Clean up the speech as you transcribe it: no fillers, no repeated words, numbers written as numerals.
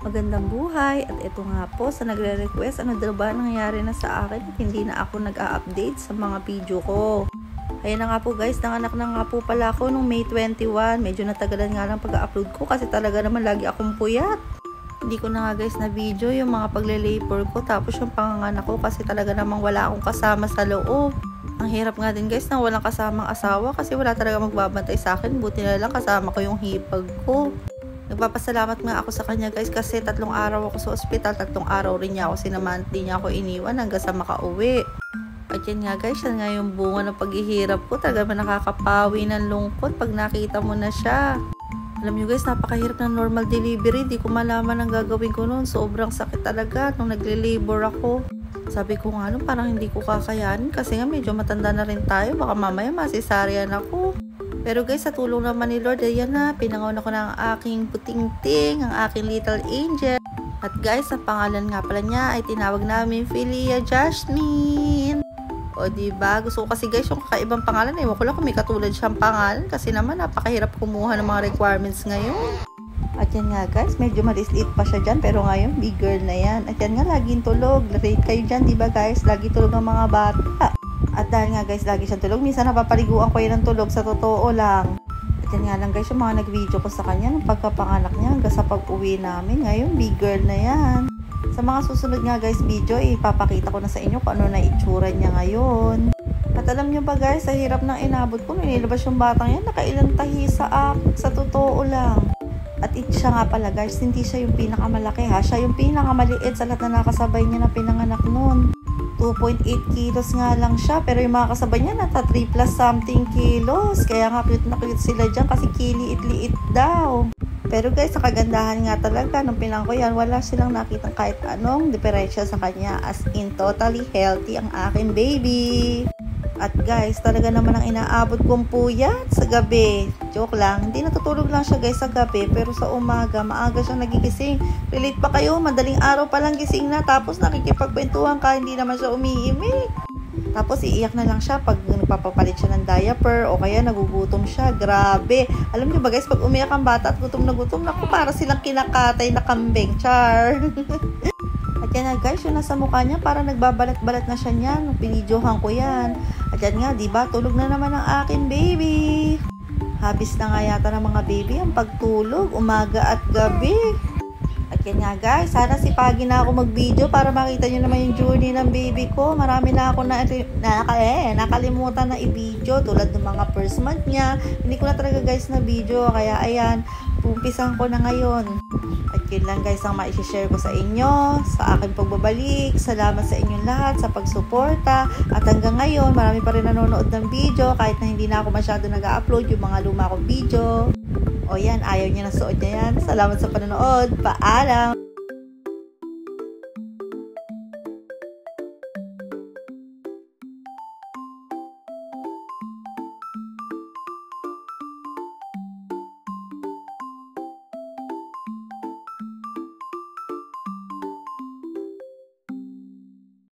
Magandang buhay, at ito nga po sa nagre-request, ano daw ba nangyayari na sa akin at hindi na ako nag-a-update sa mga video ko. Ayan na nga po guys, nanganak na nga po pala ako nung May 21. Medyo natagalan nga lang pag-upload ko kasi talaga naman lagi akong puyat. Hindi ko na nga guys na video yung mga pagle-labor ko tapos yung panganganak ko kasi talaga namang wala akong kasama sa loob. Ang hirap nga din guys nang walang kasamang asawa kasi wala talaga magbabantay sa akin. Buti na lang kasama ko yung hipag ko. Nagpapasalamat nga ako sa kanya guys kasi 3 araw ako sa ospital, 3 araw rin niya ako sinamahan, di niya ako iniwan hanggang sa makauwi. At yan nga guys, yan nga yung bunga ng paghihirap ko, talaga man nakakapawi ng lungkot pag nakita mo na siya. Alam nyo guys, napakahirap ng normal delivery, di ko malaman ang gagawin ko noon, sobrang sakit talaga nung nagle-labor ako. Sabi ko nga parang hindi ko kakayanin kasi nga medyo matanda na rin tayo, baka mamaya masisaryan ako. Pero guys, sa tulong naman ni Lord, ayan na, pinangaon ako ng aking puting-ting, ang aking little angel. At guys, ang pangalan nga pala niya ay tinawag namin Philia Jasmine. O diba, gusto ko kasi guys yung kakaibang pangalan, ewan ko lang kung may katulad siyang pangalan kasi naman napakahirap kumuha ng mga requirements ngayon. At yan nga guys, medyo malisliit pa siya dyan, pero ngayon big girl na yan. At yan nga, laging tulog, rate kayo dyan, diba guys, lagi tulog ng mga bata. At dahil nga guys, lagi siyang tulog, minsan napapaliguan ko yun ng tulog, sa totoo lang. At yan nga lang guys, yung mga nag-video ko sa kanya, nung pagkapanganak niya, hanggang sa pag-uwi namin, ngayon big girl na yan. Sa mga susunod nga guys video, ipapakita ko na sa inyo kung ano na itsura niya ngayon. At alam nyo ba guys, sa hirap ng inabot ko, nilabas yung batang yan, nakailang tahi sa akin, sa totoo lang. At siya nga pala guys, hindi siya yung pinakamalaki ha, siya yung pinakamaliit sa lahat na nakasabay niya na pinanganak noon. 2.8 kilos nga lang siya, pero yung mga kasabay niya nata 3 plus something kilos. Kaya nga cute na cute sila dyan kasi kiliit-liit daw. Pero guys, sa kagandahan nga talaga nung pinang ko yan, wala silang nakitang kahit anong diferensya sa kanya, as in totally healthy ang aking baby. At guys, talaga naman ang inaabot kong puyat sa gabi. Joke lang, hindi natutulog lang siya guys sa gabi, pero sa umaga, maaga siyang nagigising. Relate pa kayo, madaling araw pa lang gising na, tapos nakikipagkwentuhan ka, hindi naman siya umiimik. Tapos iiyak na lang siya pag nagpapapalit siya ng diaper o kaya nagugutom siya. Grabe. Alam niyo ba guys, pag umiyak ang bata at gutom, naku, para silang kinakatay na kambing. Char. At yan na guys, yung nasa mukha niya, parang nagbabalat-balat na siya niyan. Pinidyohan ko yan. At yan nga, diba, tulog na naman ang akin baby. Habis na nga yata ng mga baby ang pagtulog, umaga at gabi. At yan nga guys, sana sipagin na ako mag-video para makita nyo naman yung journey ng baby ko. Marami na ako nakalimutan na i-video tulad ng mga first month niya. Hindi ko na talaga guys na video, kaya ayan, pumpisan ko na ngayon. At yun lang guys ang ma-share ko sa inyo, sa aking pagbabalik. Salamat sa inyong lahat sa pagsuporta. At hanggang ngayon, marami pa rin nanonood ng video kahit na hindi na ako masyado nag-upload yung mga luma kong video. O yan, ayaw niya na suot niya yan. Salamat sa panonood. Paalam!